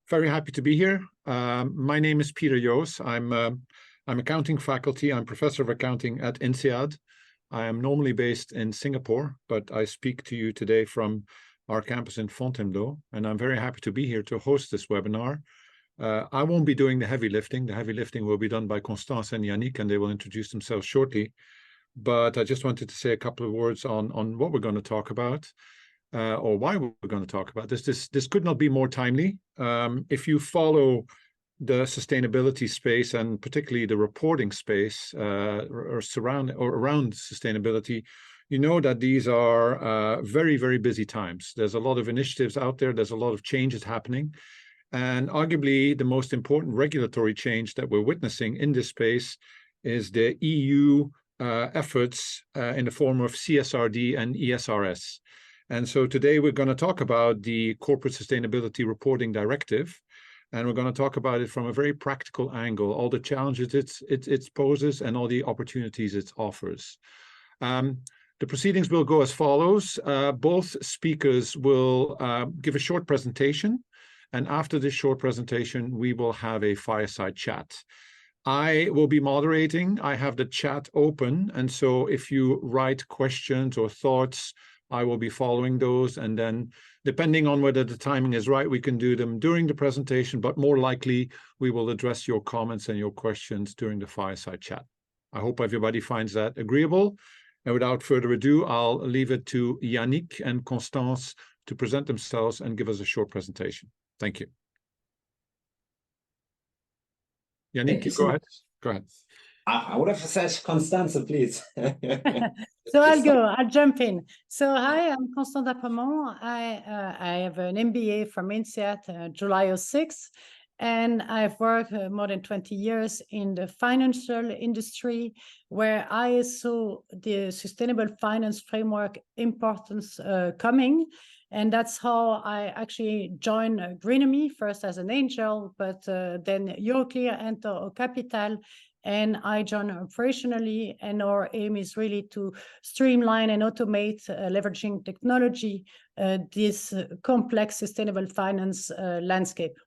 Very happy to be here. My name is Peter Joos. I'm accounting faculty. I'm professor of accounting at INSEAD. I am normally based in Singapore, but I speak to you today from our campus in Fontainebleau, and I'm very happy to be here to host this webinar. I won't be doing the heavy lifting. The heavy lifting will be done by Constance and Yannick, and they will introduce themselves shortly. But I just wanted to say a couple of words on what we're going to talk about. Or why we're going to talk about this. This could not be more timely. If you follow the sustainability space and particularly the reporting space around sustainability, you know that these are very, very busy times. There's a lot of initiatives out there. There's a lot of changes happening. And arguably the most important regulatory change that we're witnessing in this space is the EU efforts in the form of CSRD and ESRS. And so today we're going to talk about the Corporate Sustainability Reporting Directive, and we're going to talk about it from a very practical angle, all the challenges it poses and all the opportunities it offers. The proceedings will go as follows. Both speakers will give a short presentation, and after this short presentation, we will have a fireside chat. I will be moderating. I have the chat open, and so if you write questions or thoughts, I will be following those, and then depending on whether the timing is right, we can do them during the presentation, but more likely we will address your comments and your questions during the fireside chat. I hope everybody finds that agreeable. And without further ado, I'll leave it to Yannick and Constance to present themselves and give us a short presentation. Thank you. Yannick, go ahead. Go ahead. I would have said Constance, please. So I'll jump in. So hi, I'm Constance Dapamont. I have an MBA from INSEAD, July 06, and I've worked more than 20 years in the financial industry, where I saw the sustainable finance framework importance coming. And that's how I actually joined Greenemy, first as an angel, but then Euroclear entered Capital, and I joined operationally, and our aim is really to streamline and automate, leveraging technology, this complex sustainable finance landscape.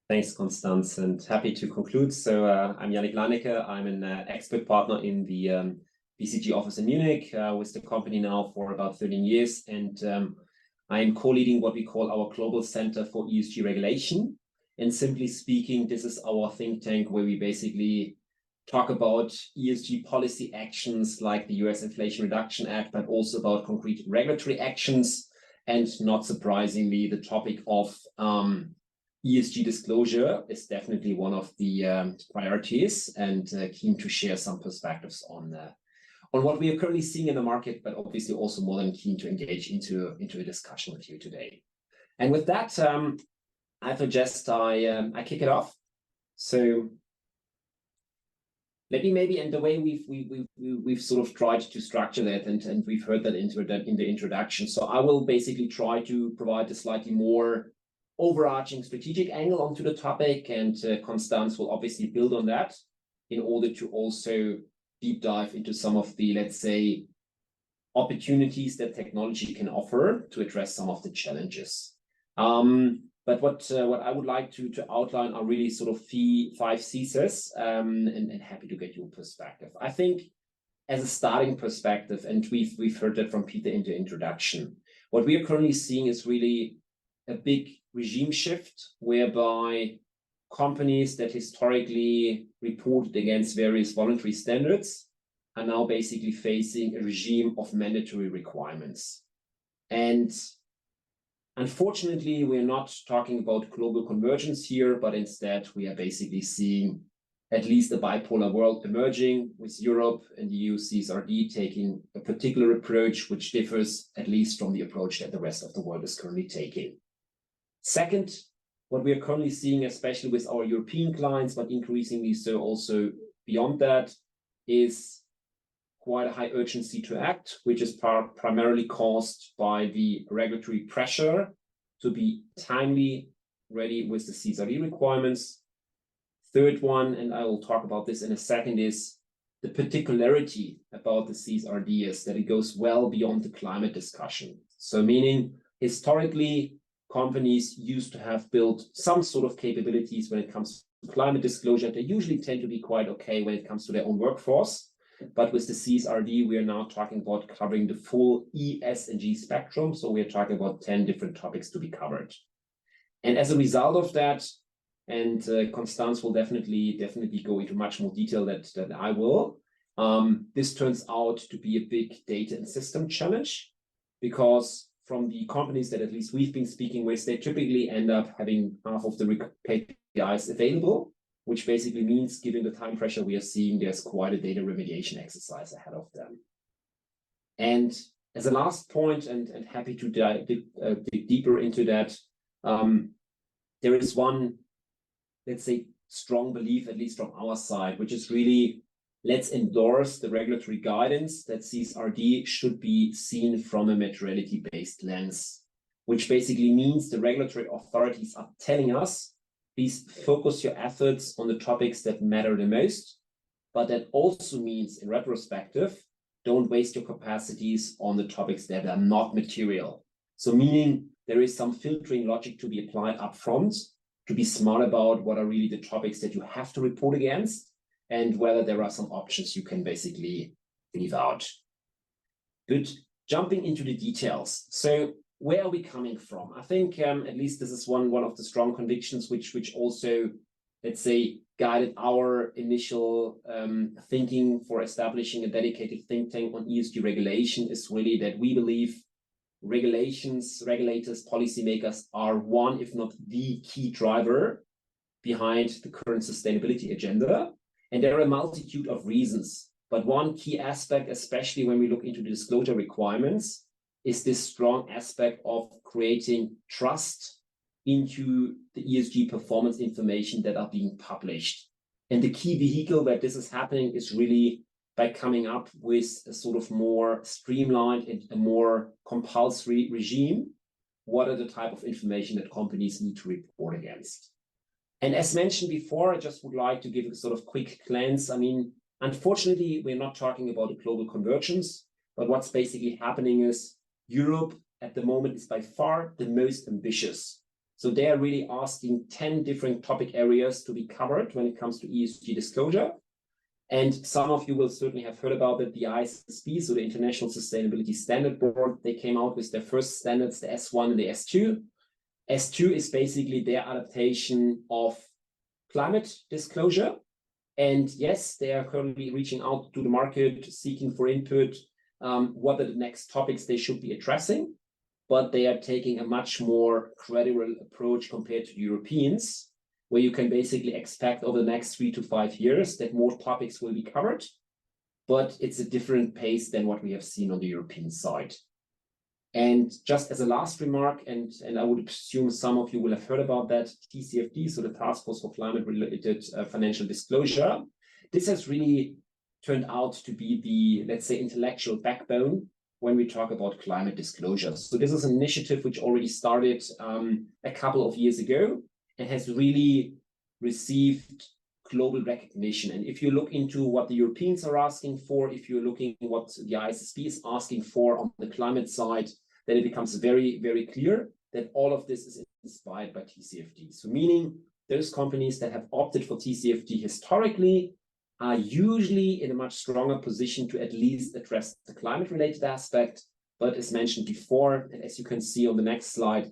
Thanks, Constance, and happy to conclude. So I'm Yannick Leinecke. I'm an expert partner in the BCG office in Munich, with the company now for about 13 years, and I'm co-leading what we call our Global Center for ESG Regulation. And simply speaking, this is our think tank where we basically talk about ESG policy actions like the US Inflation Reduction Act, but also about concrete regulatory actions. And not surprisingly, the topic of ESG disclosure is definitely one of the priorities, and keen to share some perspectives on what we are currently seeing in the market, but obviously also more than keen to engage into a discussion with you today. And with that, I suggest I kick it off. So let me maybe, and the way we've sort of tried to structure that, and we've heard that in the introduction. So I will basically try to provide a slightly more overarching strategic angle onto the topic, and Constance will obviously build on that in order to also deep dive into some of the, let's say, opportunities that technology can offer to address some of the challenges. But what I would like to outline are really sort of 5 C's, and happy to get your perspective. I think as a starting perspective, and we've heard that from Peter in the introduction, what we are currently seeing is really a big regime shift, whereby companies that historically reported against various voluntary standards are now basically facing a regime of mandatory requirements. And unfortunately, we're not talking about global convergence here, but instead we are basically seeing at least a bipolar world emerging, with Europe and the EU CSRD taking a particular approach which differs at least from the approach that the rest of the world is currently taking. Second, what we are currently seeing, especially with our European clients, but increasingly so also beyond that, is quite a high urgency to act, which is primarily caused by the regulatory pressure to be timely ready with the CSRD requirements. Third one, and I will talk about this in a second, is the particularity about the CSRD is that it goes well beyond the climate discussion. So meaning historically, companies used to have built some sort of capabilities when it comes to climate disclosure. They usually tend to be quite okay when it comes to their own workforce. But with the CSRD, we are now talking about covering the full ESG spectrum. So we are talking about 10 different topics to be covered. And as a result of that, and Constance will definitely go into much more detail than I will, this turns out to be a big data and system challenge, because from the companies that at least we've been speaking with, they typically end up having half of the KPIs available, which basically means, given the time pressure we are seeing, there's quite a data remediation exercise ahead of them. And as a last point, and happy to dig deeper into that, there is one, let's say, strong belief, at least from our side, which is really, let's endorse the regulatory guidance that CSRD should be seen from a materiality-based lens, which basically means the regulatory authorities are telling us, please focus your efforts on the topics that matter the most. But that also means, in retrospective, don't waste your capacities on the topics that are not material. So meaning there is some filtering logic to be applied upfront, to be smart about what are really the topics that you have to report against, and whether there are some options you can basically leave out. Good. Jumping into the details. So where are we coming from? I think at least this is one of the strong convictions which also, let's say, guided our initial thinking for establishing a dedicated think tank on ESG regulation, is really that we believe regulations, regulators, policymakers are one, if not the key driver behind the current sustainability agenda. And there are a multitude of reasons. But one key aspect, especially when we look into the disclosure requirements, is this strong aspect of creating trust into the ESG performance information that are being published. And the key vehicle where this is happening is really by coming up with a sort of more streamlined and a more compulsory regime. What are the type of information that companies need to report against? And as mentioned before, I just would like to give a sort of quick glance. I mean, unfortunately, we're not talking about a global convergence, but what's basically happening is Europe at the moment is by far the most ambitious. So they are really asking 10 different topic areas to be covered when it comes to ESG disclosure. And some of you will certainly have heard about it, the ISSB, so the International Sustainability Standard Board. They came out with their first standards, the S1 and the S2. S2 is basically their adaptation of climate disclosure. And yes, they are currently reaching out to the market, seeking for input, what are the next topics they should be addressing. But they are taking a much more credible approach compared to the Europeans, where you can basically expect over the next 3 to 5 years that more topics will be covered. But it's a different pace than what we have seen on the European side. And just as a last remark, and I would assume some of you will have heard about that, TCFD, so the Task Force for Climate-Related Financial Disclosure, this has really turned out to be the, let's say, intellectual backbone when we talk about climate disclosure. So this is an initiative which already started a couple of years ago and has really received global recognition. And if you look into what the Europeans are asking for, if you're looking at what the ISSB is asking for on the climate side, then it becomes very, very clear that all of this is inspired by TCFD. So meaning those companies that have opted for TCFD historically are usually in a much stronger position to at least address the climate-related aspect. But as mentioned before, and as you can see on the next slide,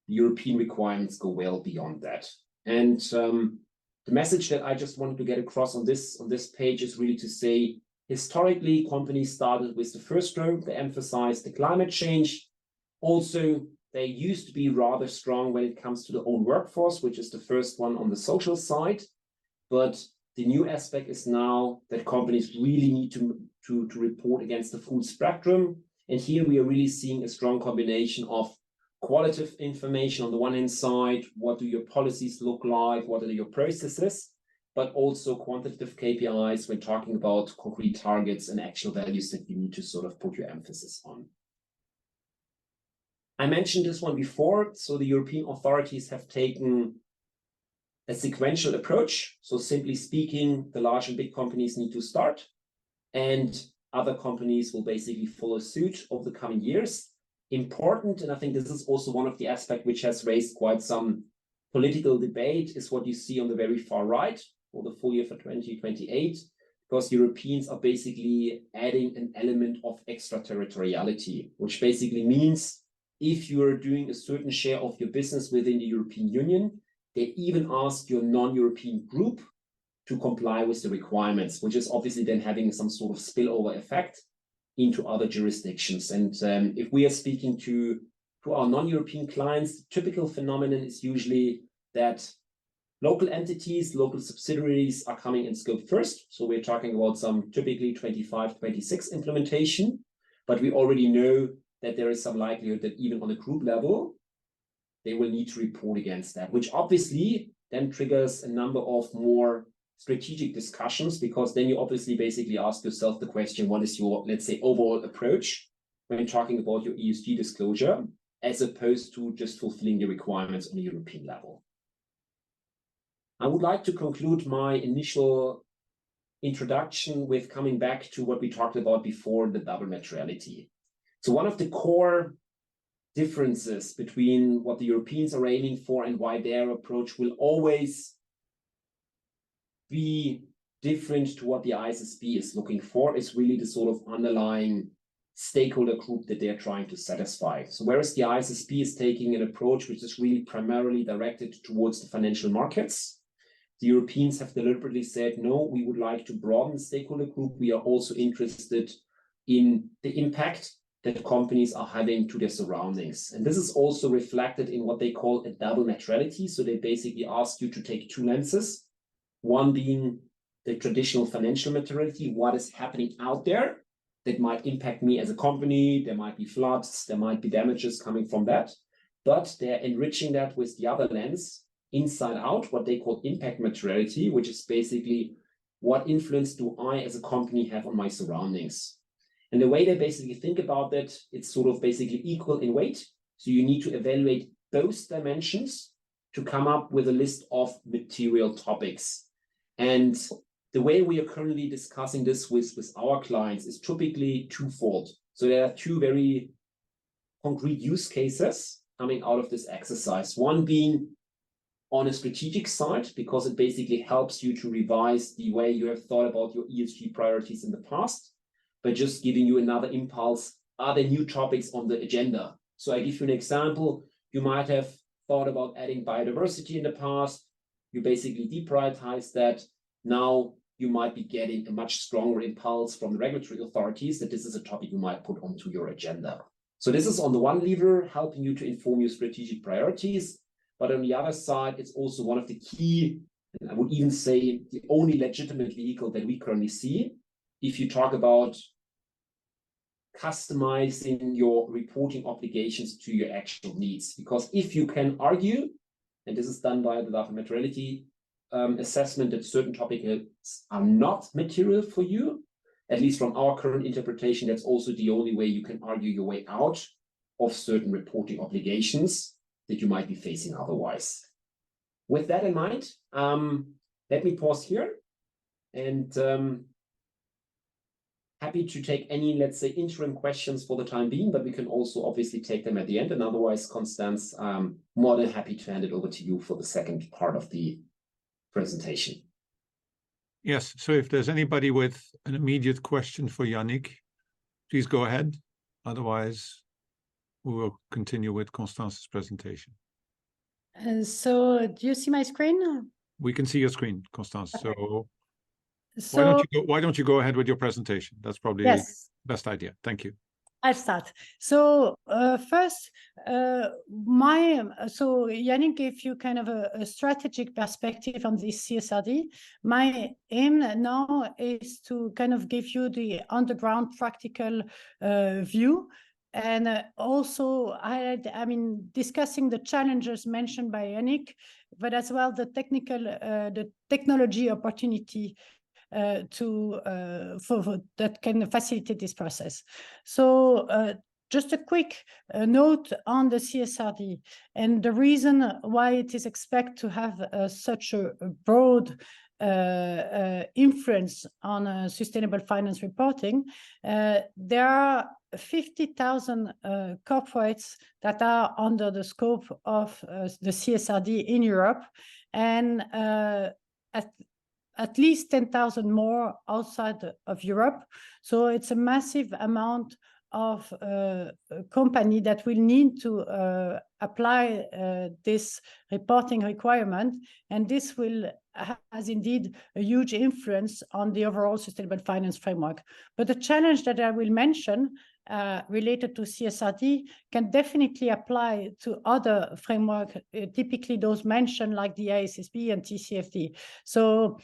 the European requirements go well beyond that. And the message that I just wanted to get across on this page is really to say, historically, companies started with the first row. They emphasized the climate change. Also, they used to be rather strong when it comes to the own workforce, which is the first one on the social side. But the new aspect is now that companies really need to report against the full spectrum. And here we are really seeing a strong combination of qualitative information on the one hand side, what do your policies look like, what are your processes, but also quantitative KPIs when talking about concrete targets and actual values that you need to sort of put your emphasis on. I mentioned this one before. So the European authorities have taken a sequential approach. So simply speaking, the large and big companies need to start, and other companies will basically follow suit over the coming years. important, and I think this is also one of the aspects which has raised quite some political debate, is what you see on the very far right for the full year for 2028, because Europeans are basically adding an element of extraterritoriality, which basically means if you're doing a certain share of your business within the European Union, they even ask your non-European group to comply with the requirements, which is obviously then having some sort of spillover effect into other jurisdictions. And if we are speaking to our non-European clients, the typical phenomenon is usually that local entities, local subsidiaries are coming in scope first. So we're talking about some typically 25, 26 implementation, but we already know that there is some likelihood that even on a group level, they will need to report against that, which obviously then triggers a number of more strategic discussions, because then you obviously basically ask yourself the question, what is your, let's say, overall approach when talking about your ESG disclosure, as opposed to just fulfilling the requirements on a European level. I would like to conclude my initial introduction with coming back to what we talked about before, the double materiality. So one of the core differences between what the Europeans are aiming for and why their approach will always be different to what the ISSB is looking for is really the sort of underlying stakeholder group that they're trying to satisfy. So whereas the ISSB is taking an approach which is really primarily directed towards the financial markets, the Europeans have deliberately said, no, we would like to broaden the stakeholder group. We are also interested in the impact that companies are having to their surroundings. And this is also reflected in what they call a double materiality. So they basically ask you to take two lenses, one being the traditional financial materiality, what is happening out there that might impact me as a company. There might be floods, there might be damages coming from that, but they're enriching that with the other lens, inside out, what they call impact materiality, which is basically what influence do I as a company have on my surroundings. And the way they basically think about that, it's sort of basically equal in weight. So you need to evaluate both dimensions to come up with a list of material topics. And the way we are currently discussing this with our clients is typically twofold. So there are two very concrete use cases coming out of this exercise. One being on a strategic side, because it basically helps you to revise the way you have thought about your ESG priorities in the past, by just giving you another impulse. Are there new topics on the agenda? So I give you an example. You might have thought about adding biodiversity in the past. You basically deprioritize that. Now you might be getting a much stronger impulse from the regulatory authorities that this is a topic you might put onto your agenda. So this is on the one lever, helping you to inform your strategic priorities. But on the other side, it's also one of the key, and I would even say the only legitimate vehicle that we currently see if you talk about customizing your reporting obligations to your actual needs. Because if you can argue, and this is done by the data materiality assessment, that certain topics are not material for you, at least from our current interpretation, that's also the only way you can argue your way out of certain reporting obligations that you might be facing otherwise. With that in mind, let me pause here and happy to take any, let's say, interim questions for the time being, but we can also obviously take them at the end. And otherwise, Constance, I'm more than happy to hand it over to you for the second part of the presentation. Yes, so if there's anybody with an immediate question for Yannick, please go ahead. Otherwise, we will continue with Constance's presentation. So do you see my screen? We can see your screen, Constance. Okay. So why don't you go ahead with your presentation? That's probably the best idea. Thank you. I'll start. So first, so Yannick gave you kind of a strategic perspective on this CSRD. My aim now is to kind of give you the on-the-ground practical view, and also I mean, discussing the challenges mentioned by Yannick, but as well the technology opportunity for that can facilitate this process. So just a quick note on the CSRD and the reason why it is expected to have such a broad influence on sustainable finance reporting. There are 50,000 corporates that are under the scope of the CSRD in Europe, and at least 10,000 more outside of Europe. So it's a massive amount of company that will need to apply this reporting requirement, and this has indeed a huge influence on the overall sustainable finance framework. But the challenge that I will mention related to CSRD can definitely apply to other frameworks, typically those mentioned like the ISSB and TCFD. So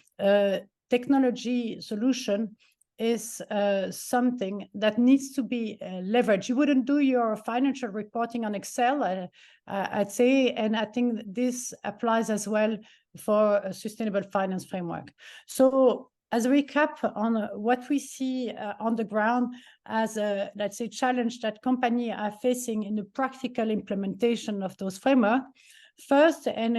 technology solution is something that needs to be leveraged. You wouldn't do your financial reporting on Excel, I'd say, and I think this applies as well for a sustainable finance framework. So as a recap on what we see on the ground as a, let's say, challenge that companies are facing in the practical implementation of those frameworks. First, and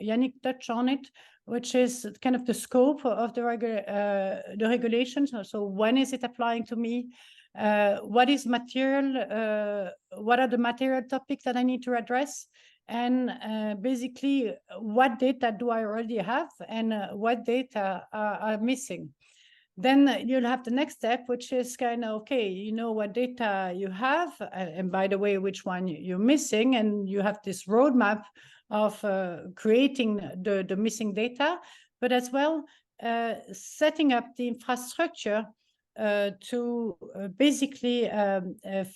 Yannick touched on it, which is kind of the scope of the regulations. So when is it applying to me? What is material? What are the material topics that I need to address? And basically, what data do I already have, and what data are missing? Then you'll have the next step, which is kind of, okay, you know what data you have, and by the way, which one you're missing, and you have this roadmap of creating the missing data, but as well setting up the infrastructure to basically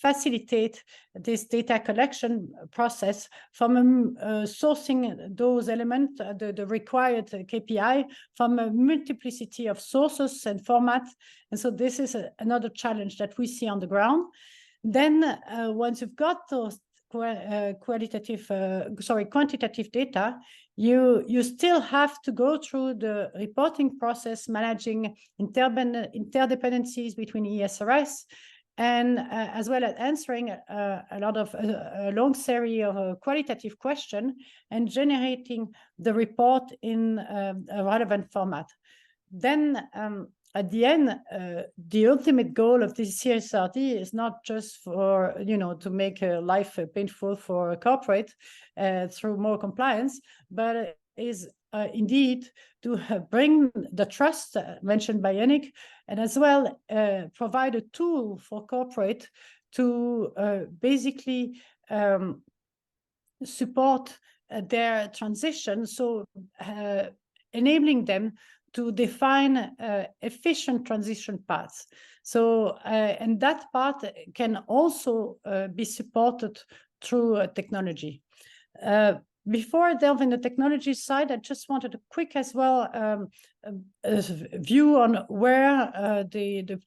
facilitate this data collection process from sourcing those elements, the required KPI, from a multiplicity of sources and formats. And so this is another challenge that we see on the ground. Then once you've got those quantitative data, you still have to go through the reporting process, managing interdependencies between ESRS, and as well as answering a long series of qualitative questions and generating the report in a relevant format. Then at the end, the ultimate goal of this CSRD is not just for, to make life painful for a corporate through more compliance, but is indeed to bring the trust mentioned by Yannick, and as well provide a tool for corporate to basically support their transition, so enabling them to define efficient transition paths. So, and that part can also be supported through technology. Before I delve in the technology side, I just wanted a quick as well view on where the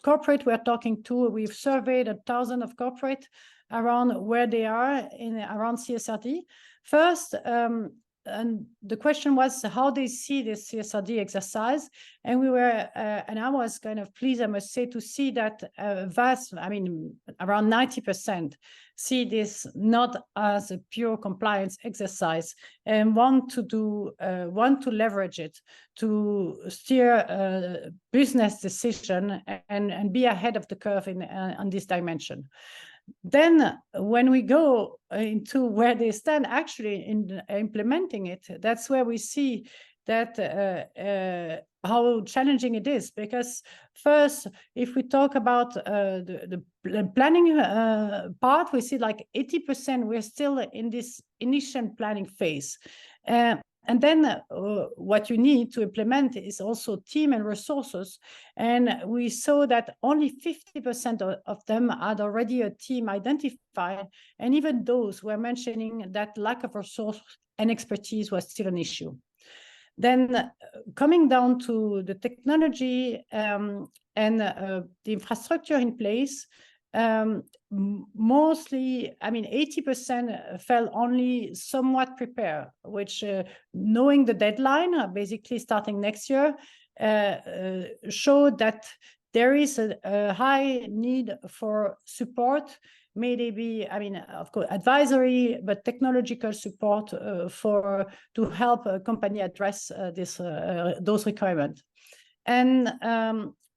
corporate we're talking to. We've surveyed 1,000 of corporate around where they are around CSRD. First, and the question was how they see this CSRD exercise, and we were, and I was kind of pleased, I must say, to see that around 90% see this not as a pure compliance exercise and want to leverage it to steer business decision and be ahead of the curve on this dimension. Then when we go into where they stand actually in implementing it, that's where we see that how challenging it is. Because first, if we talk about the planning part, we see like 80% we're still in this initial planning phase. And then what you need to implement is also team and resources. And we saw that only 50% of them had already a team identified. And even those were mentioning that lack of resource and expertise was still an issue. Then coming down to the technology and the infrastructure in place, mostly, 80% felt only somewhat prepared, which knowing the deadline, basically starting next year, showed that there is a high need for support may they be, I mean, of course, advisory, but technological support to help a company address those requirements. And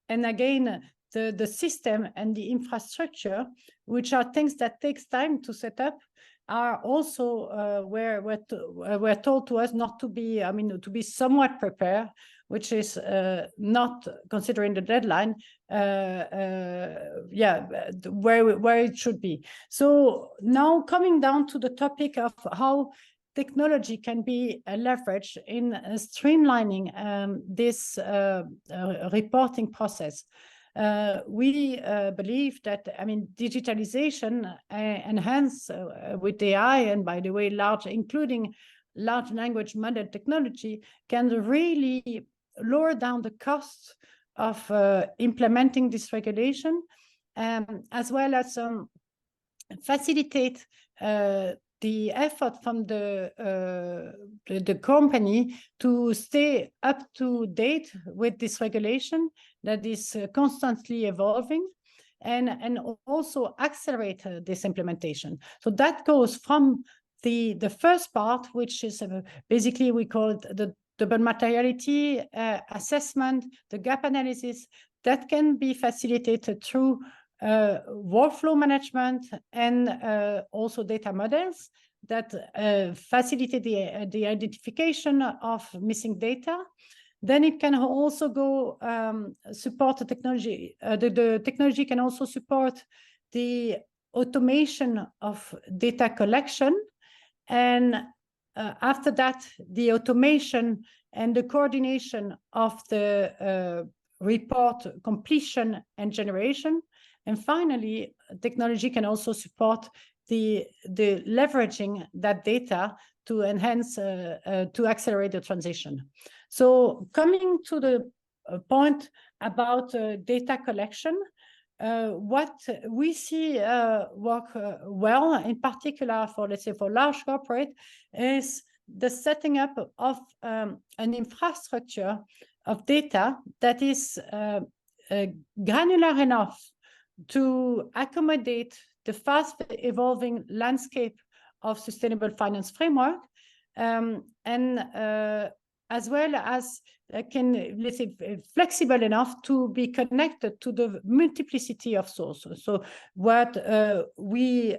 again, the system and the infrastructure, which are things that takes time to set up, are also where we're told to us not to be, I mean, to be somewhat prepared, which is not considering the deadline, where it should be. So now coming down to the topic of how technology can be leveraged in streamlining this reporting process. We believe that, I mean, digitalization enhanced with AI, and by the way, including large language model technology, can really lower down the cost of implementing this regulation, as well as facilitate the effort from the company to stay up to date with this regulation that is constantly evolving, and also accelerate this implementation. So that goes from the first part, which is basically we call it the double materiality assessment, the gap analysis, that can be facilitated through workflow management and also data models that facilitate the identification of missing data. Then it can also go support the technology. The technology can also support the automation of data collection, and after that, the automation and the coordination of the report completion and generation. And finally, technology can also support the leveraging that data to enhance, to accelerate the transition. So coming to the point about data collection, what we see work well, in particular for, let's say, for large corporate, is the setting up of an infrastructure of data that is granular enough to accommodate the fast evolving landscape of sustainable finance framework, and as well as can, let's say, flexible enough to be connected to the multiplicity of sources. So what we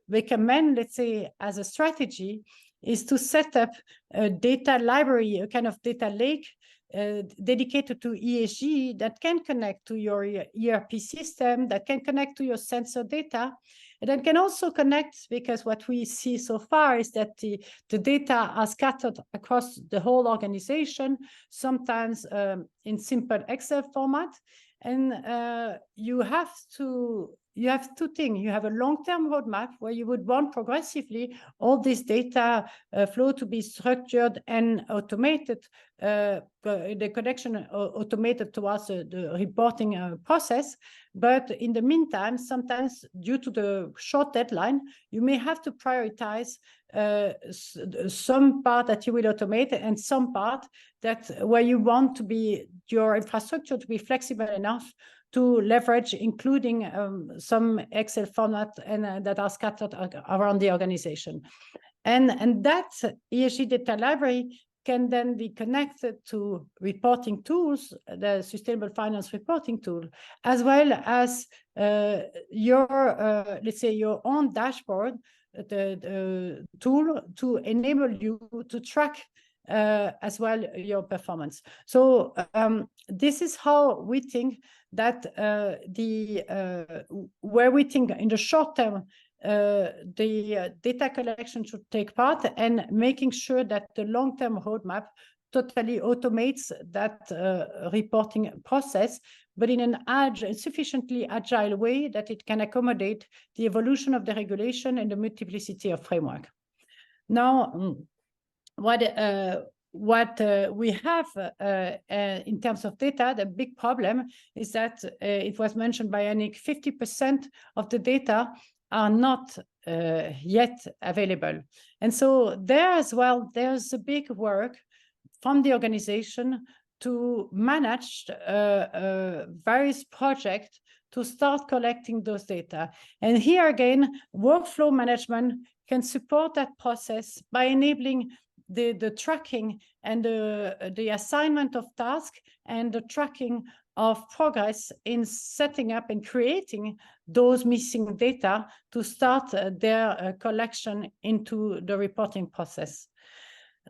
recommend, let's say, as a strategy, is to set up a data library, a kind of data lake dedicated to ESG that can connect to your ERP system, that can connect to your sensor data, and then can also connect, because what we see so far is that the data are scattered across the whole organization, sometimes in simple Excel format. And you have two things. You have a long-term roadmap where you would want progressively all this data flow to be structured and automated, the connection automated towards the reporting process. But in the meantime, sometimes due to the short deadline, you may have to prioritize some part that you will automate and some part that where you want to be your infrastructure to be flexible enough to leverage, including some Excel format and that are scattered around the organization. And that ESG data library can then be connected to reporting tools, the sustainable finance reporting tool, as well as your, let's say, your own dashboard, the tool to enable you to track as well your performance. So this is how we think that where we think in the short term the data collection should take part, and making sure that the long-term roadmap totally automates that reporting process, but in an sufficiently agile way that it can accommodate the evolution of the regulation and the multiplicity of framework. Now, what we have in terms of data, the big problem is that it was mentioned by Yannick, 50% of the data are not yet available. And so there as well, there's a big work from the organization to manage various projects to start collecting those data. And here again, workflow management can support that process by enabling the tracking and the assignment of tasks and the tracking of progress in setting up and creating those missing data to start their collection into the reporting process.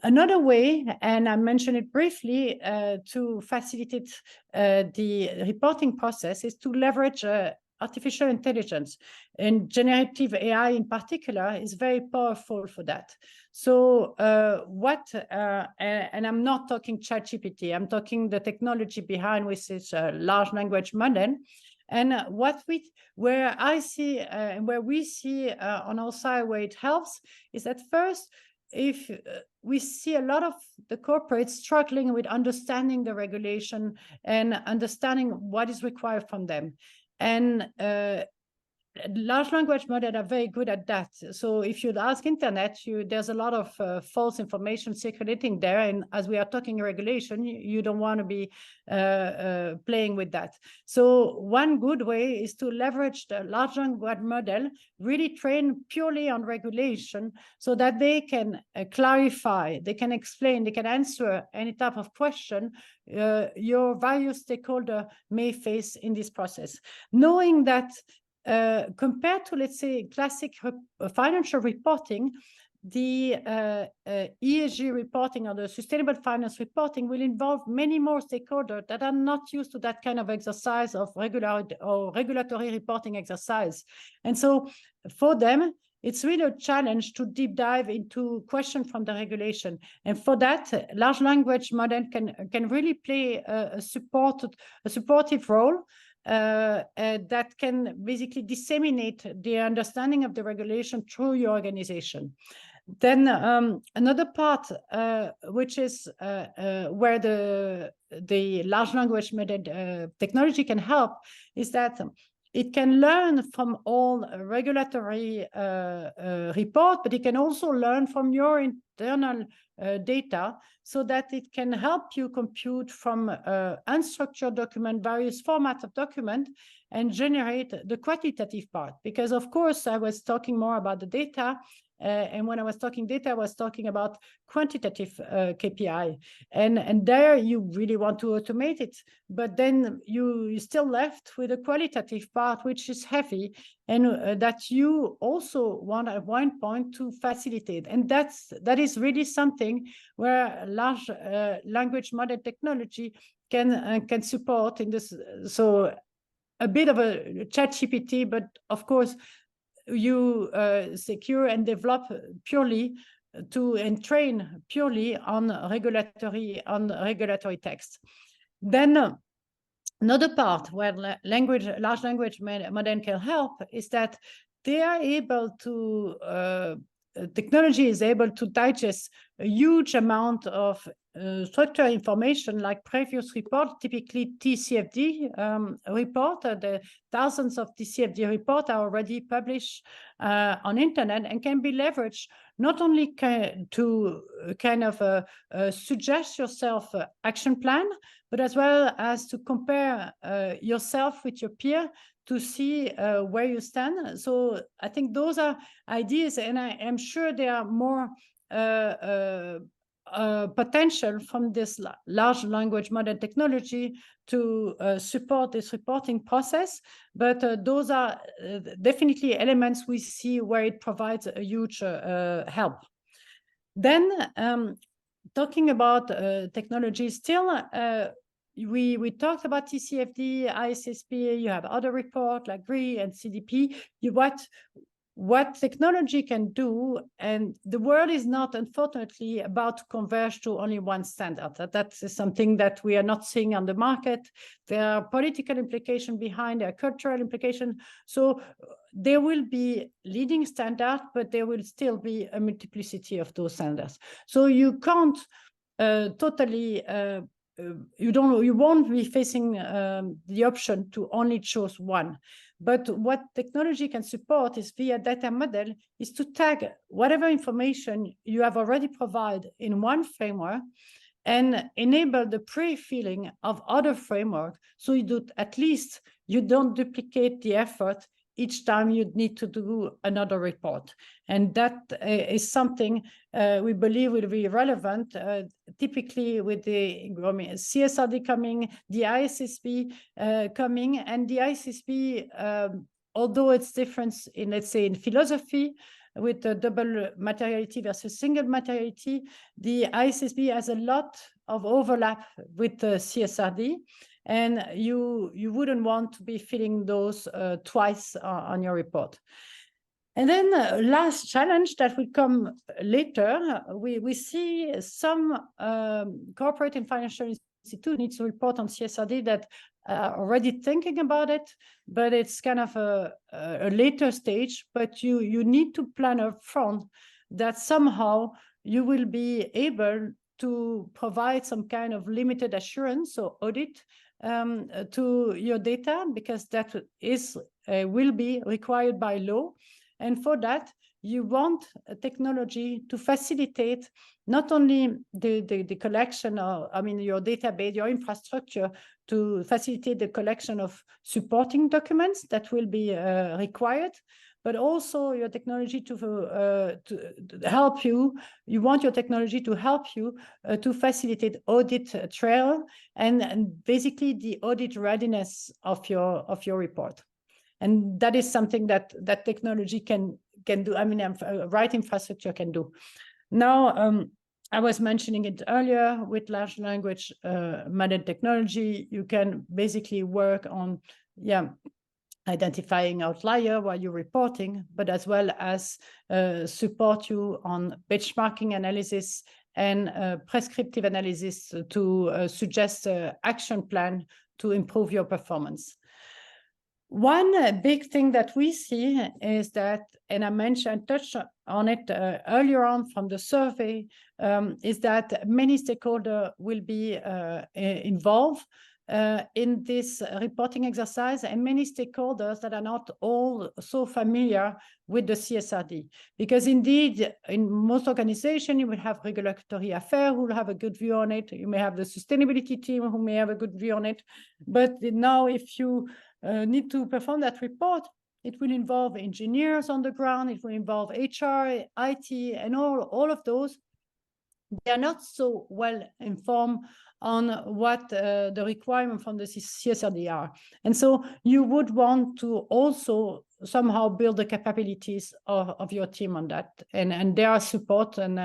Another way, and I mentioned it briefly, to facilitate the reporting process is to leverage artificial intelligence, and generative AI in particular is very powerful for that. So and I'm not talking ChatGPT, I'm talking the technology behind, which is a large language model. And where I see and where we see on our side where it helps is at first, if we see a lot of the corporates struggling with understanding the regulation and understanding what is required from them. And large language models are very good at that. So if you'd ask internet, there's a lot of false information circulating there. And as we are talking regulation, you don't want to be playing with that. So one good way is to leverage the large language model, really train purely on regulation so that they can clarify, they can explain, they can answer any type of question your various stakeholders may face in this process. Knowing that compared to, let's say, classic financial reporting, the ESG reporting or the sustainable finance reporting will involve many more stakeholders that are not used to that kind of exercise of regulatory reporting exercise. And so for them, it's really a challenge to deep dive into questions from the regulation. And for that, large language model can really play a supportive role that can basically disseminate the understanding of the regulation through your organization. Then another part, which is where the large language model technology can help, is that it can learn from all regulatory report, but it can also learn from your internal data so that it can help you compute from unstructured document, various formats of document, and generate the quantitative part. Because of course, I was talking more about the data, and when I was talking data, I was talking about quantitative KPI. And there you really want to automate it, but then you're still left with a qualitative part, which is heavy, and that you also want at one point to facilitate. And that is really something where large language model technology can support in this. So a bit of a ChatGPT, but of course, you secure and develop purely and train purely on regulatory text. Then another part where large language model can help is that they are able to technology is able to digest a huge amount of structured information like previous report, typically TCFD report. The thousands of TCFD reports are already published on internet and can be leveraged not only to kind of suggest yourself an action plan, but as well as to compare yourself with your peer to see where you stand. So I think those are ideas, and I am sure there are more potential from this large language model technology to support this reporting process. But those are definitely elements we see where it provides a huge help. Then talking about technology still, we talked about TCFD, ISSP, you have other reports like GRI and CDP. What technology can do, and the world is not, unfortunately, about to converge to only one standard. That is something that we are not seeing on the market. There are political implications behind, there are cultural implications. So there will be leading standards, but there will still be a multiplicity of those standards. So you can't totally you won't be facing the option to only choose one. But what technology can support is via data model is to tag whatever information you have already provided in one framework and enable the pre-filling of other framework, so you do at least you don't duplicate the effort each time you need to do another report. And that is something we believe will be relevant, typically with the CSRD coming, the ISSB coming, and the ISSB, although it's different in, let's say, in philosophy, with the double materiality versus single materiality, the ISSB has a lot of overlap with the CSRD. And you wouldn't want to be filling those twice on your report. And then last challenge that will come later, we see some corporate and financial institute needs to report on CSRD that are already thinking about it, but it's kind of a later stage. But you need to plan up front that somehow you will be able to provide some kind of limited assurance or audit to your data, because that is will be required by law. And for that, you want a technology to facilitate not only the collection of, your database, your infrastructure, to facilitate the collection of supporting documents that will be required, but also your technology to help you. You want your technology to help you to facilitate audit trail and basically the audit readiness of your report. And that is something that technology can do. Right infrastructure can do. Now, I was mentioning it earlier with large language model technology. You can basically work on, identifying outlier while you're reporting, but as well as support you on benchmarking analysis and prescriptive analysis to suggest an action plan to improve your performance. One big thing that we see is that, and I touched on it earlier on from the survey, is that many stakeholders will be involved in this reporting exercise, and many stakeholders that are not all so familiar with the CSRD. Because indeed, in most organizations, you will have regulatory affairs who will have a good view on it. You may have the sustainability team who may have a good view on it. But now if you need to perform that report, it will involve engineers on the ground, it will involve HR, IT, and all of those. They are not so well informed on what the requirements from the CSRD are. And so you would want to also somehow build the capabilities of your team on that. And there are support. And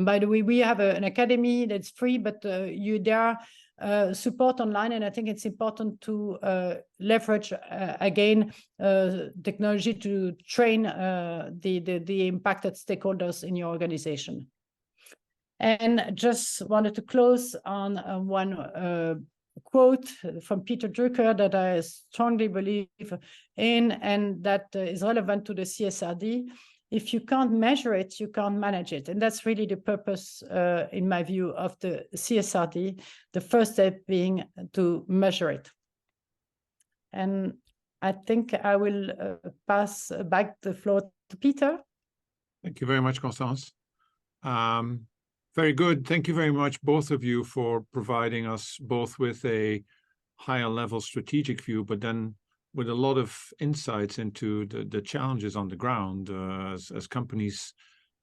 by the way, we have an academy that's free, but there are support online. And I think it's important to leverage, again, technology to train the impacted stakeholders in your organization. And just wanted to close on one quote from Peter Drucker that I strongly believe in, and that is relevant to the CSRD. If you can't measure it, you can't manage it. And that's really the purpose, in my view, of the CSRD, the first step being to measure it. And I think I will pass back the floor to Peter. Thank you very much, Constance. Very good. Thank you very much, both of you, for providing us both with a higher level strategic view, but then with a lot of insights into the challenges on the ground as companies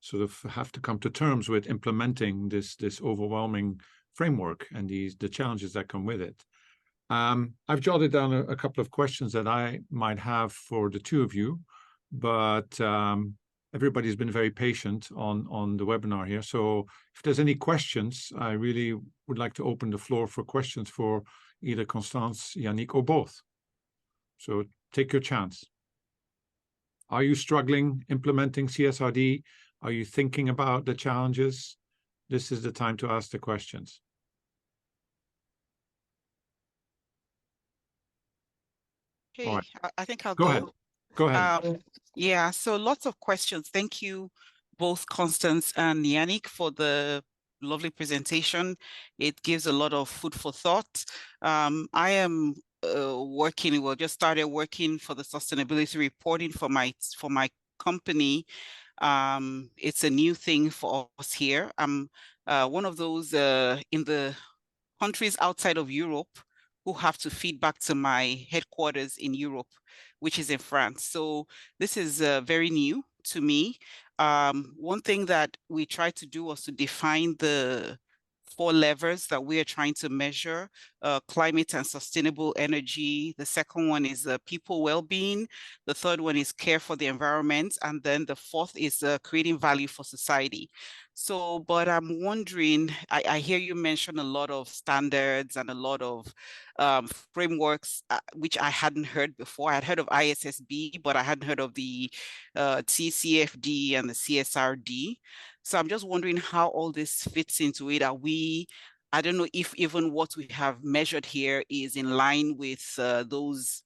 sort of have to come to terms with implementing this overwhelming framework and the challenges that come with it. I've jotted down a couple of questions that I might have for the two of you, but everybody's been very patient on the webinar here. So if there's any questions, I really would like to open the floor for questions for either Constance, Yannick, or both. So take your chance. Are you struggling implementing CSRD? Are you thinking about the challenges? This is the time to ask the questions. Okay, right. I think I'll go ahead. Go ahead. Yeah, so lots of questions. Thank you, both Constance and Yannick, for the lovely presentation. It gives a lot of food for thought. I am just started working for the sustainability reporting for my company. It's a new thing for us here. I'm one of those in the countries outside of Europe who have to feed back to my headquarters in Europe, which is in France. So this is very new to me. One thing that we tried to do was to define the 4 levers that we are trying to measure: climate and sustainable energy. The second one is people well-being. The third one is care for the environment. And then the fourth is creating value for society. So, but I'm wondering, I hear you mention a lot of standards and a lot of frameworks, which I hadn't heard before. I had heard of ISSB, but I hadn't heard of the TCFD and the CSRD. So I'm just wondering how all this fits into it. I don't know if even what we have measured here is in line with those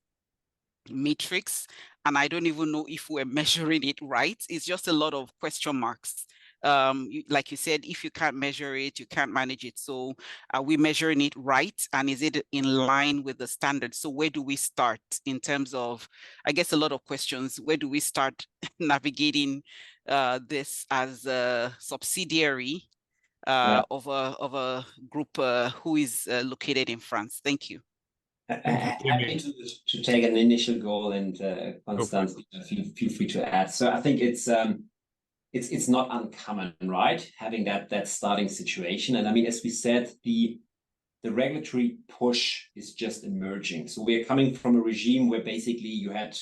metrics, and I don't even know if we're measuring it right. It's just a lot of question marks. Like you said, if you can't measure it, you can't manage it. So are we measuring it right? And is it in line with the standards? So where do we start in terms of, I guess, a lot of questions. Where do we start navigating this as a subsidiary of a group who is located in France? Thank you. Happy to take an initial goal, and Constance, feel free to add. So I think it's not uncommon, right, having that starting situation. And I mean, as we said, the regulatory push is just emerging. So we're coming from a regime where basically you had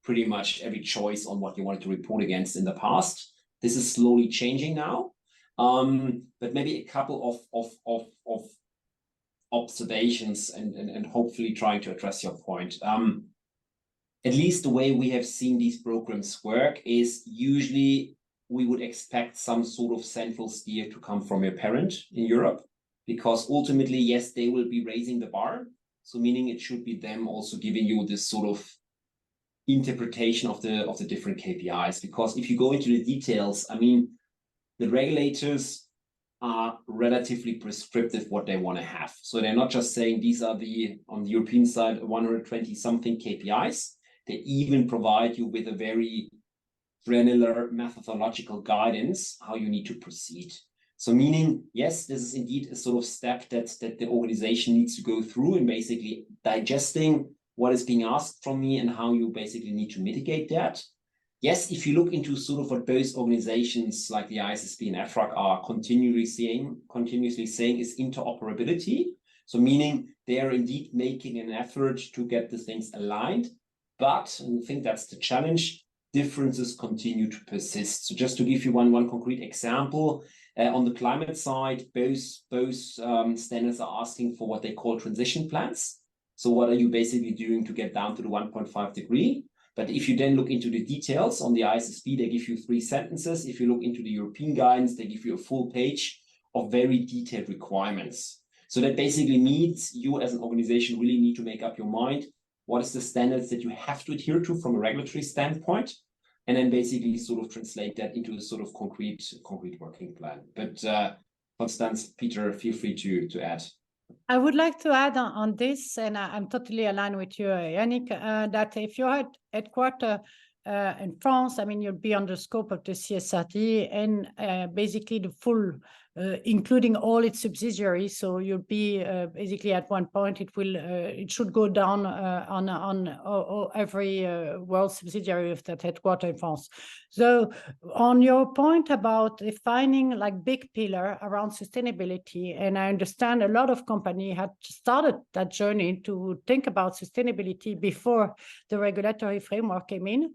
pretty much every choice on what you wanted to report against in the past. This is slowly changing now. But maybe a couple of observations and hopefully trying to address your point. At least the way we have seen these programs work is usually we would expect some sort of central steer to come from a parent in Europe, because ultimately, yes, they will be raising the bar. So meaning it should be them also giving you this sort of interpretation of the different KPIs. Because if you go into the details, I mean, the regulators are relatively prescriptive what they want to have. So they're not just saying these are on the European side, 120 something KPIs. They even provide you with a very granular methodological guidance how you need to proceed. So meaning, yes, this is indeed a sort of step that the organization needs to go through in basically digesting what is being asked from me and how you basically need to mitigate that. Yes, if you look into sort of what both organizations like the ISSB and EFRAG are continuously saying is interoperability. So meaning they are indeed making an effort to get the things aligned, but, and I think that's the challenge, differences continue to persist. So just to give you one concrete example, on the climate side, both standards are asking for what they call transition plans. So what are you basically doing to get down to the 1.5 degree? But if you then look into the details on the ISSB, they give you 3 sentences. If you look into the European guidance, they give you a full page of very detailed requirements. So that basically means you as an organization really need to make up your mind. What is the standards that you have to adhere to from a regulatory standpoint? And then basically sort of translate that into a sort of concrete working plan. But Constance, Peter, feel free to add. I would like to add on this, and I'm totally aligned with you, Yannick, that if you're at headquarters in France, I mean, you'll be under scope of the CSRD and basically the full, including all its subsidiaries. So you'll be basically at one point, it should go down on every world subsidiary of that headquarters in France. So on your point about defining like big pillar around sustainability, and I understand a lot of companies had started that journey to think about sustainability before the regulatory framework came in.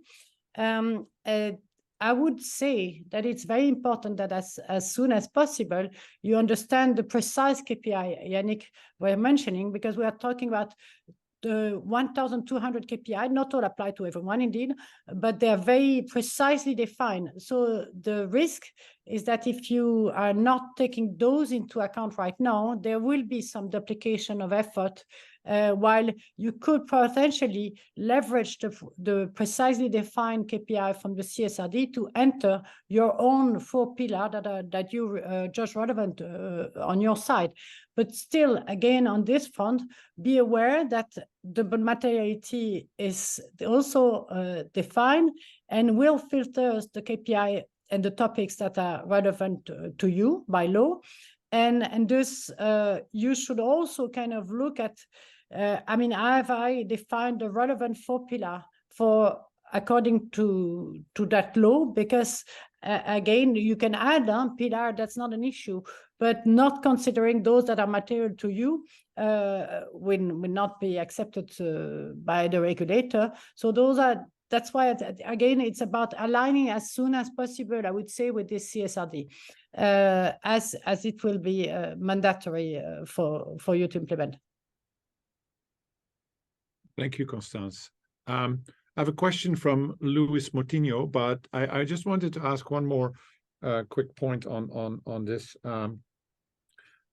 I would say that it's very important that as soon as possible, you understand the precise KPI Yannick were mentioning, because we are talking about the 1,200 KPI, not all apply to everyone indeed, but they're very precisely defined. So the risk is that if you are not taking those into account right now, there will be some duplication of effort, while you could potentially leverage the precisely defined KPI from the CSRD to enter your own 4 pillars that you judge relevant on your side. But still, again, on this front, be aware that the materiality is also defined and will filter the KPI and the topics that are relevant to you by law. And thus, you should also kind of look at I mean, I defined the relevant 4 pillars for according to that law, because again, you can add on pillar, that's not an issue, but not considering those that are material to you will not be accepted by the regulator. So that's why, again, it's about aligning as soon as possible, I would say, with this CSRD, as it will be mandatory for you to implement. Thank you, Constance. I have a question from Luis Moutinho, but I just wanted to ask one more quick point on this.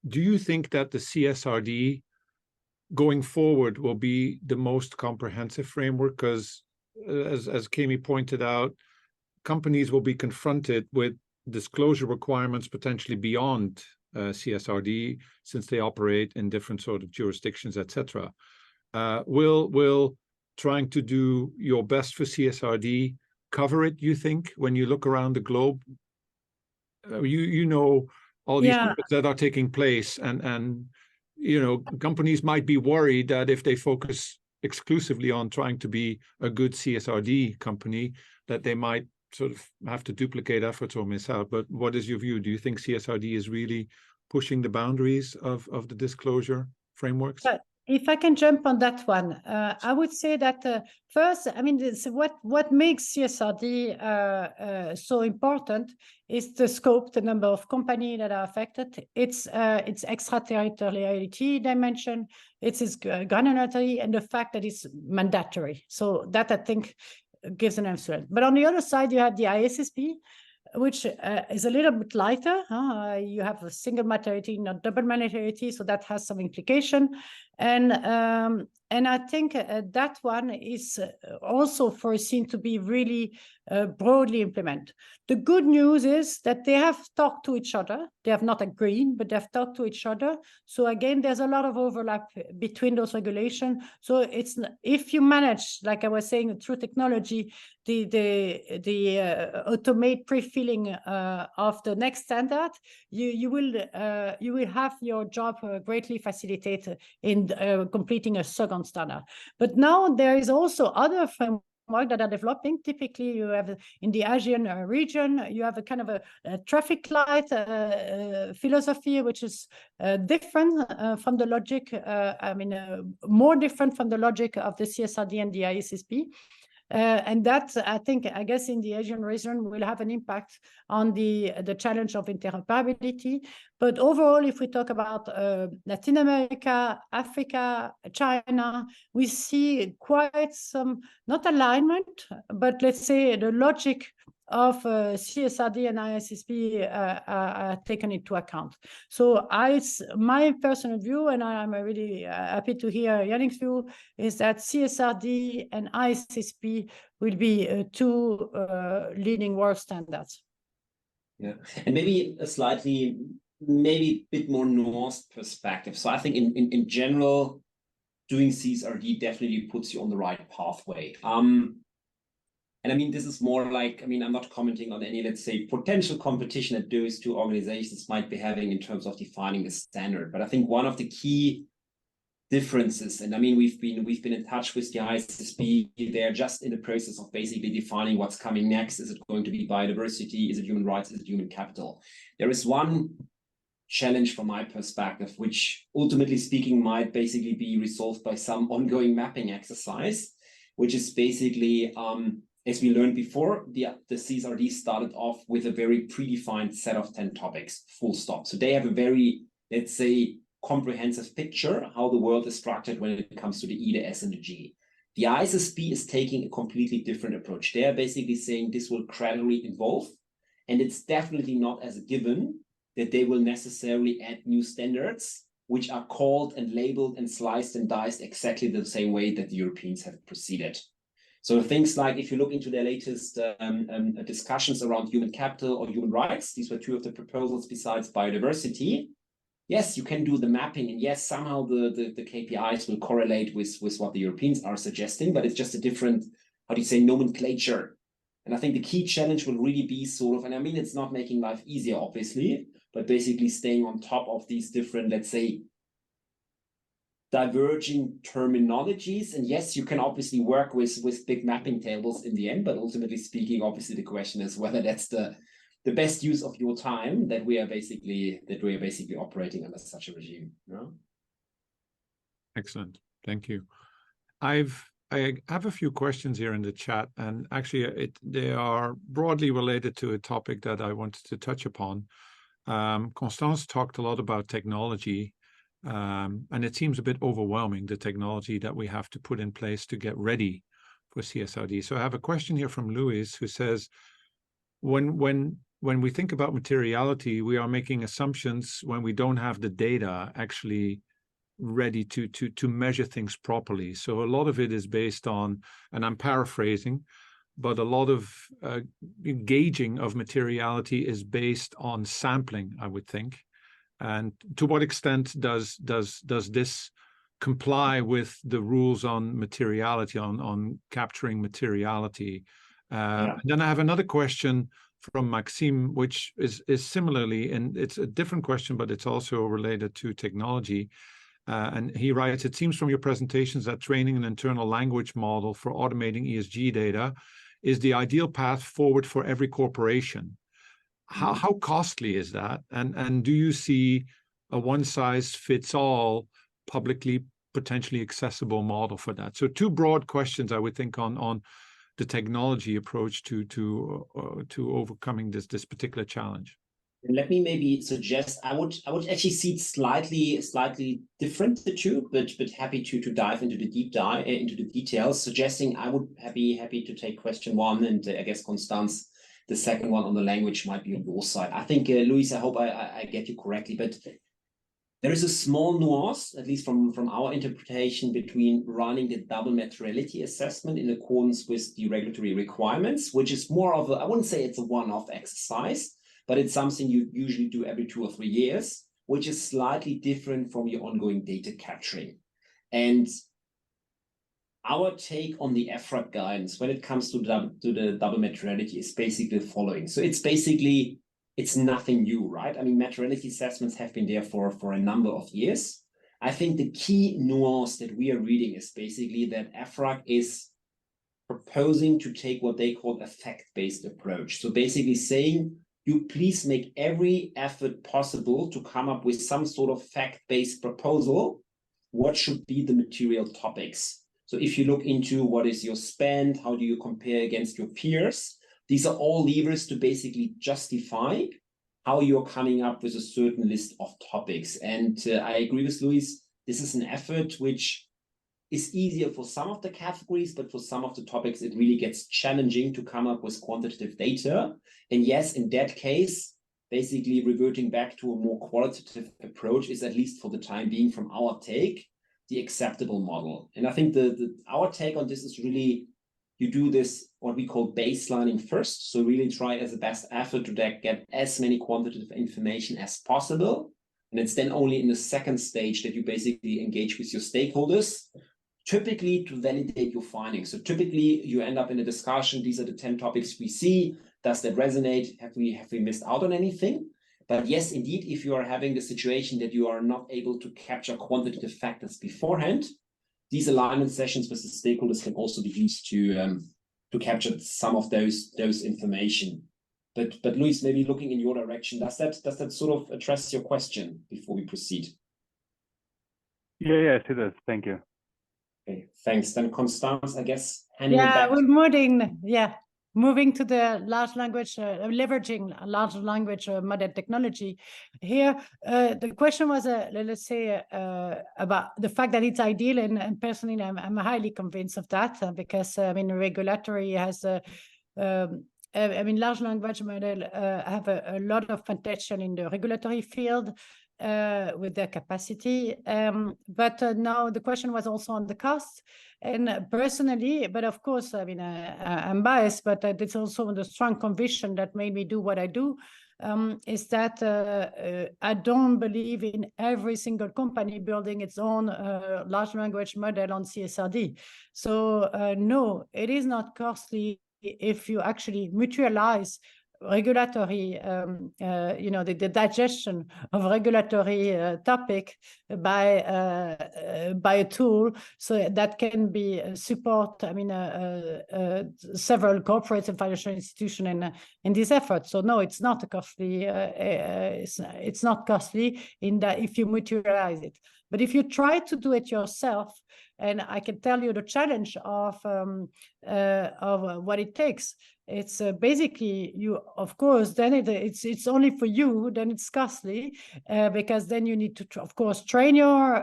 Do you think that the CSRD going forward will be the most comprehensive framework? Because as Kemi pointed out, companies will be confronted with disclosure requirements potentially beyond CSRD, since they operate in different sort of jurisdictions, etc. Will trying to do your best for CSRD cover it, you think, when you look around the globe? You know all these things that are taking place, and you know, companies might be worried that if they focus exclusively on trying to be a good CSRD company, that they might sort of have to duplicate efforts or miss out. But what is your view? Do you think CSRD is really pushing the boundaries of the disclosure frameworks? If I can jump on that one, I would say that first, I mean, what makes CSRD so important is the scope, the number of companies that are affected. It's extraterritoriality dimension, it's its granularity, and the fact that it's mandatory. So that, I think, gives an answer. But on the other side, you have the ISSP, which is a little bit lighter. You have a single materiality, not double materiality, so that has some implication. And I think that one is also foreseen to be really broadly implemented. The good news is that they have talked to each other. They have not agreed, but they've talked to each other. So again, there's a lot of overlap between those regulations. So it's, if you manage, like I was saying, through technology, the automate pre-filling of the next standard, you will have your job greatly facilitated in completing a second standard. But now there is also other frameworks that are developing. Typically, you have in the Asian region, you have a kind of a traffic light philosophy, which is different from the logic, more different from the logic of the CSRD and the ISSP. And that, I guess, in the Asian region will have an impact on the challenge of interoperability. But overall, if we talk about Latin America, Africa, China, we see quite some, not alignment, but let's say the logic of CSRD and ISSP are taken into account. So my personal view, and I'm really happy to hear Yannick's view, is that CSRD and ISSP will be two leading world standards. Yeah, and maybe a maybe a bit more nuanced perspective. So I think in general, doing CSRD definitely puts you on the right pathway. And I mean, this is more like, I mean, I'm not commenting on any, let's say, potential competition that those two organizations might be having in terms of defining the standard. But I think one of the key differences, and I mean, we've been in touch with the ISSP. They're just in the process of basically defining what's coming next. Is it going to be biodiversity? Is it human rights? Is it human capital? There is one challenge from my perspective, which ultimately speaking might basically be resolved by some ongoing mapping exercise, which is basically, as we learned before, the CSRD started off with a very predefined set of 10 topics, full stop. So they have a very, let's say, comprehensive picture how the world is structured when it comes to the E, the S, and the G. The ISSP is taking a completely different approach. They are basically saying this will gradually evolve, and it's definitely not as a given that they will necessarily add new standards, which are called and labeled and sliced and diced exactly the same way that the Europeans have proceeded. So things like, if you look into their latest discussions around human capital or human rights, these were two of the proposals besides biodiversity. Yes, you can do the mapping, and yes, somehow the KPIs will correlate with what the Europeans are suggesting, but it's just a different, how do you say, nomenclature. And I think the key challenge will really be sort of, and I mean, it's not making life easier, obviously, but basically staying on top of these different, let's say, diverging terminologies. And yes, you can obviously work with big mapping tables in the end, but ultimately speaking, obviously the question is whether that's the best use of your time that we are basically operating under such a regime. No? Excellent. Thank you. I have a few questions here in the chat, and actually they are broadly related to a topic that I wanted to touch upon. Constance talked a lot about technology, and it seems a bit overwhelming, the technology that we have to put in place to get ready for CSRD. So I have a question here from Louis, who says, when we think about materiality, we are making assumptions when we don't have the data actually ready to measure things properly. So a lot of it is based on, and I'm paraphrasing, but a lot of gauging of materiality is based on sampling, I would think. And to what extent does this comply with the rules on materiality, on capturing materiality? And then I have another question from Maxime, which is similarly, and it's a different question, but it's also related to technology. And he writes, it seems from your presentations that training an internal language model for automating ESG data is the ideal path forward for every corporation. How costly is that? And do you see a one-size-fits-all publicly potentially accessible model for that? So two broad questions, I would think, on the technology approach to overcoming this particular challenge. And let me maybe suggest I would actually see it slightly different, the two, but happy to dive into the into the details. Suggesting I would be happy to take question one, and I guess Constance, the second one on the language might be on your side. I think Luis, I hope I get you correctly, but there is a small nuance, at least from our interpretation, between running the double materiality assessment in accordance with the regulatory requirements, which is more of I wouldn't say it's a one-off exercise, but it's something you usually do every 2 or 3 years, which is slightly different from your ongoing data capturing. And our take on the EFRAG guidance when it comes to the double materiality is basically the following. So it's nothing new, right? I mean, materiality assessments have been there for a number of years. I think the key nuance that we are reading is basically that EFRAG is proposing to take what they call a fact-based approach. So basically saying, you please make every effort possible to come up with some sort of fact-based proposal. What should be the material topics? So if you look into what is your spend, how do you compare against your peers? These are all levers to basically justify how you're coming up with a certain list of topics. And I agree with Luis, this is an effort which is easier for some of the categories, but for some of the topics, it really gets challenging to come up with quantitative data. And yes, in that case, basically reverting back to a more qualitative approach is, at least for the time being, from our take, the acceptable model. And I think our take on this is really, you do this, what we call baselining first. So really try as a best effort to get as many quantitative information as possible. And it's then only in the second stage that you basically engage with your stakeholders, typically to validate your findings. So typically you end up in a discussion. These are the 10 topics we see. Does that resonate? Have we missed out on anything? But yes, indeed, if you are having the situation that you are not able to capture quantitative factors beforehand, these alignment sessions with the stakeholders can also be used to capture some of those information. But Luis, maybe looking in your direction, does that sort of address your question before we proceed? Yes, it does. Thank you. Okay, thanks. Then Constance, I guess, moving to the large language, leveraging large language model technology. Here, the question was, let's say, about the fact that it's ideal, and personally, I'm highly convinced of that because I mean, regulatory has. I mean, large language model have a lot of potential in the regulatory field with their capacity. But now the question was also on the cost. And personally, but of course, I mean, I'm biased, but it's also the strong conviction that made me do what I do, is that I don't believe in every single company building its own large language model on CSRD. So no, it is not costly if you actually mutualize regulatory, the digestion of regulatory topic by a tool, so that can be support. I mean, several corporates and financial institutions in this effort. So no, it's not costly. It's not costly in that if you materialize it. But if you try to do it yourself, and I can tell you the challenge of what it takes. It's basically you, of course, then it's only for you, then it's costly because then you need to, of course, train your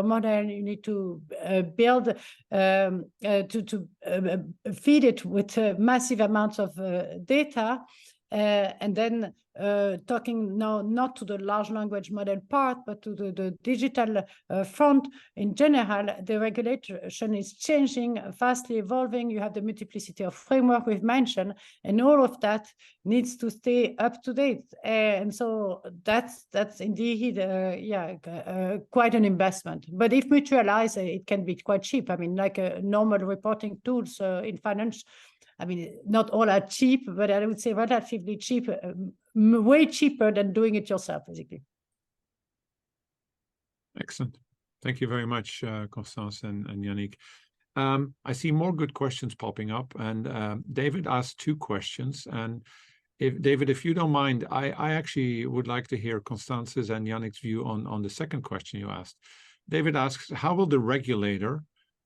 model. You need to build to feed it with massive amounts of data. And then talking now not to the large language model part, but to the digital front in general, the regulation is changing, fastly evolving. You have the multiplicity of framework we've mentioned, and all of that needs to stay up to date. And so that's indeed, quite an investment. But if mutualized, it can be quite cheap. I mean, like normal reporting tools in finance. I mean, not all are cheap, but I would say relatively cheap, way cheaper than doing it yourself, basically. Excellent. Thank you very much, Constance and Yannick. I see more good questions popping up, and David asked 2 questions. And David, if you don't mind, I actually would like to hear Constance's and Yannick's view on the second question you asked. David asks, how will the regulator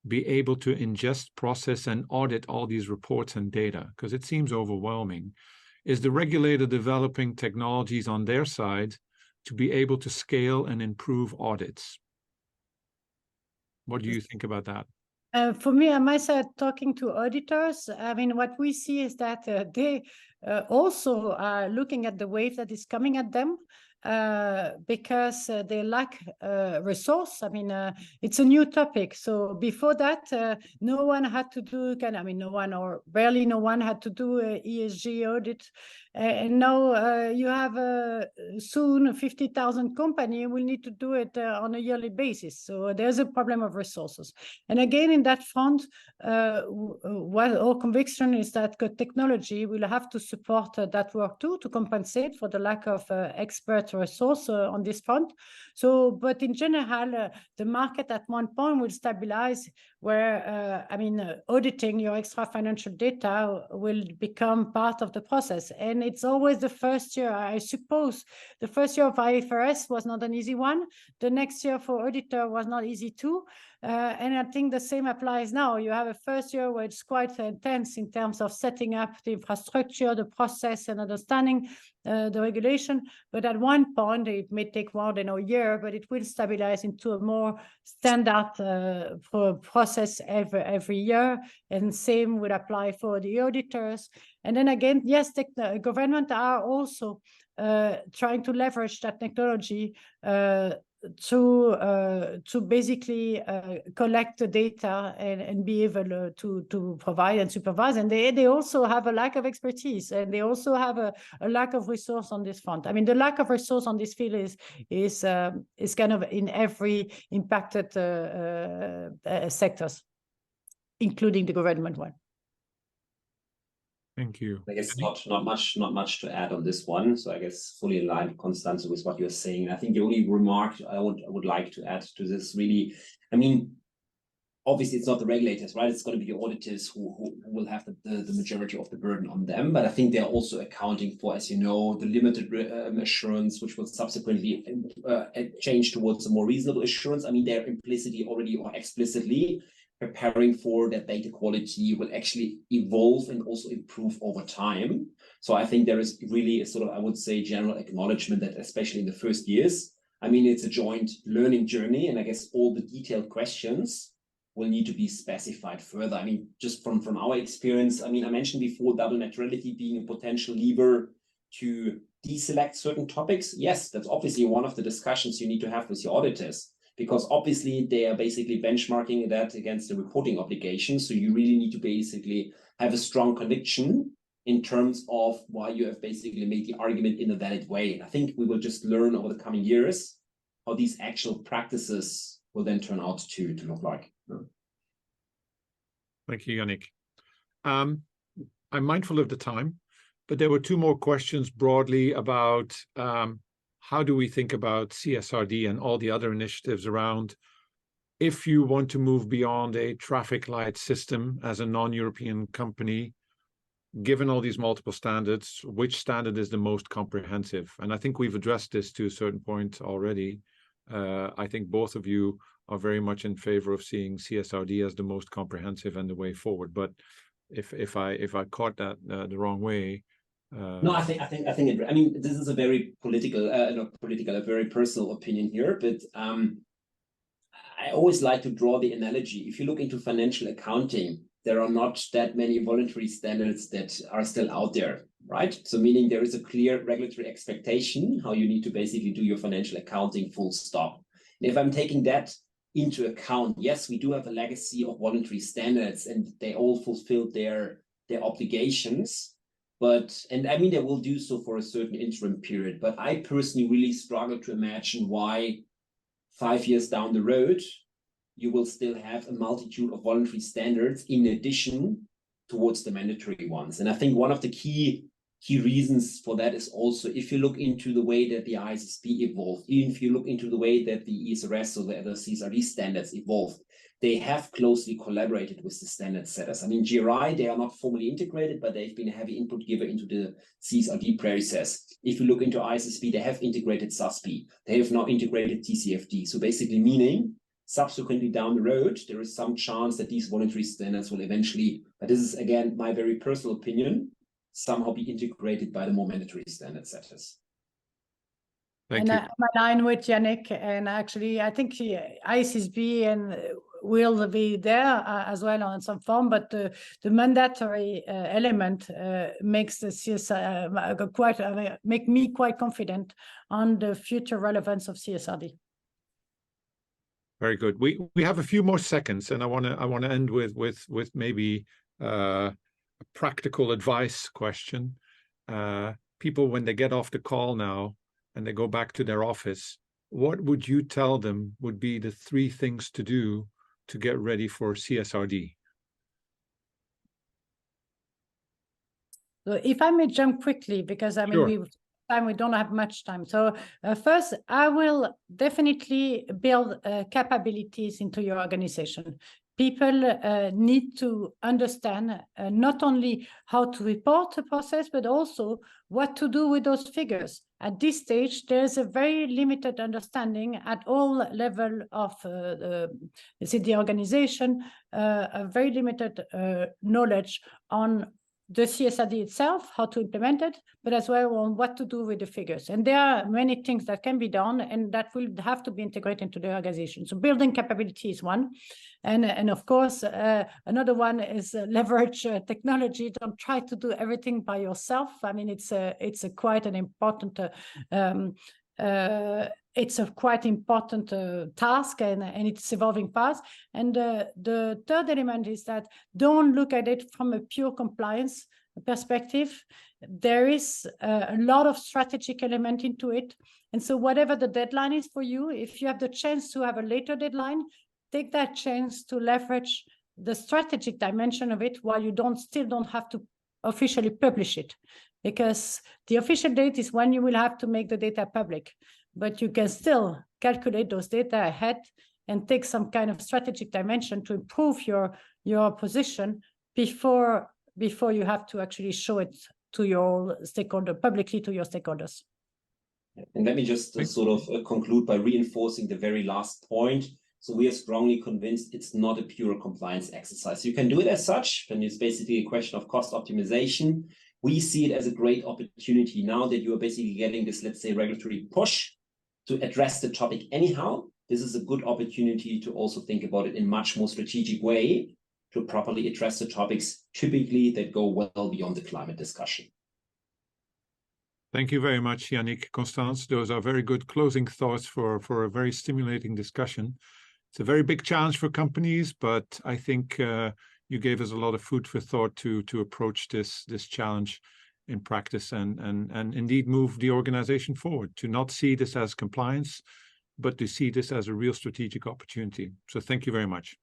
be able to ingest, process, and audit all these reports and data? Because it seems overwhelming. Is the regulator developing technologies on their side to be able to scale and improve audits? What do you think about that? For me, on my side, talking to auditors, I mean, what we see is that they also are looking at the wave that is coming at them. Because they lack resource. I mean, it's a new topic. So before that, no one had to do no one or barely no one had to do an ESG audit. And now you have soon 50,000 companies will need to do it on a yearly basis. So there's a problem of resources. And again, in that front, what our conviction is that technology will have to support that work too, to compensate for the lack of expert resource on this front. So, but in general, the market at one point will stabilize where, auditing your extra financial data will become part of the process. And it's always the first year, I suppose, the first year of IFRS was not an easy one. The next year for auditor was not easy too. And I think the same applies now. You have a first year where it's quite intense in terms of setting up the infrastructure, the process, and understanding the regulation. But at one point, it may take more than a year, but it will stabilize into a more standard process every year. And same would apply for the auditors. And then again, yes, government are also trying to leverage that technology to basically collect the data and be able to provide and supervise. And they also have a lack of expertise, and they also have a lack of resource on this front. I mean, the lack of resource on this field is kind of in every impacted sectors, including the government one. Thank you. I guess not much to add on this one. So I guess fully in line, Constance, with what you're saying. I think the only remark I would like to add to this, really, I mean, obviously it's not the regulators, right? It's going to be the auditors who will have the majority of the burden on them. But I think they're also accounting for, as you know, the limited assurance, which will subsequently change towards a more reasonable assurance. I mean, they're implicitly already or explicitly preparing for that data quality will actually evolve and also improve over time. So I think there is really a sort of, I would say, general acknowledgement that especially in the first years, I mean, it's a joint learning journey. And I guess all the detailed questions will need to be specified further. I mean, just from our experience, I mean, I mentioned before double materiality being a potential lever to deselect certain topics. Yes, that's obviously one of the discussions you need to have with your auditors, because obviously they are basically benchmarking that against the reporting obligations. So you really need to basically have a strong conviction in terms of why you have basically made the argument in a valid way. And I think we will just learn over the coming years how these actual practices will then turn out to look like. Thank you, Yannick. I'm mindful of the time. but there were two more questions broadly about how do we think about CSRD and all the other initiatives around if you want to move beyond a traffic light system as a non-European company, given all these multiple standards, which standard is the most comprehensive? And I think we've addressed this to a certain point already. I think both of you are very much in favor of seeing CSRD as the most comprehensive and the way forward. But if I caught that the wrong way, no, I think I mean, this is a very political, not political, a very personal opinion here, but I always like to draw the analogy. If you look into financial accounting, there are not that many voluntary standards that are still out there, right? So meaning there is a clear regulatory expectation how you need to basically do your financial accounting, full stop. And if I'm taking that into account, yes, we do have a legacy of voluntary standards and they all fulfilled their obligations. But, and I mean, they will do so for a certain interim period, but I personally really struggle to imagine why 5 years down the road, you will still have a multitude of voluntary standards in addition towards the mandatory ones. And I think one of the key reasons for that is also if you look into the way that the ISSB evolved, even if you look into the way that the ESRS or the other CSRD standards evolved, they have closely collaborated with the standard setters. I mean, GRI, they are not formally integrated, but they've been a heavy input giver into the CSRD process. If you look into ISSB, they have integrated SASB. They have now integrated TCFD. So basically meaning subsequently down the road, there is some chance that these voluntary standards will eventually, but this is again, my very personal opinion, somehow be integrated by the more mandatory standard setters. Thank you. I'm aligned with Yannick, and actually I think ISSB and will be there as well on some form, but the mandatory element makes the CSR make me quite confident on the future relevance of CSRD. Very good. We have a few more seconds, and I want to end with maybe a practical advice question. People, when they get off the call now and they go back to their office, what would you tell them would be the 3 things to do to get ready for CSRD? So if I may jump quickly, because I mean, Sure. we don't have much time. So first, I will definitely build capabilities into your organization. People need to understand not only how to report the process, but also what to do with those figures. At this stage, there's a very limited understanding at all level of the organization, a very limited knowledge on the CSRD itself, how to implement it, but as well on what to do with the figures. And there are many things that can be done and that will have to be integrated into the organization. So building capability is one. And of course, another one is leverage technology. Don't try to do everything by yourself. I mean, it's quite an important task, and it's evolving fast. And the third element is that don't look at it from a pure compliance perspective. There is a lot of strategic element into it. And so whatever the deadline is for you, if you have the chance to have a later deadline, take that chance to leverage the strategic dimension of it while you still don't have to officially publish it. Because the official date is when you will have to make the data public. But you can still calculate those data ahead and take some kind of strategic dimension to improve your position before you have to actually show it to your stakeholder, publicly to your stakeholders. And let me just sort of conclude by reinforcing the very last point. So we are strongly convinced it's not a pure compliance exercise. You can do it as such, and it's basically a question of cost optimization. We see it as a great opportunity now that you are basically getting this, let's say, regulatory push to address the topic anyhow. This is a good opportunity to also think about it in much more strategic way to properly address the topics typically that go well beyond the climate discussion. Thank you very much, Yannick, Constance. Those are very good closing thoughts for a very stimulating discussion. It's a very big challenge for companies, but I think you gave us a lot of food for thought to approach this challenge in practice and indeed move the organization forward, to not see this as compliance, but to see this as a real strategic opportunity. So thank you very much.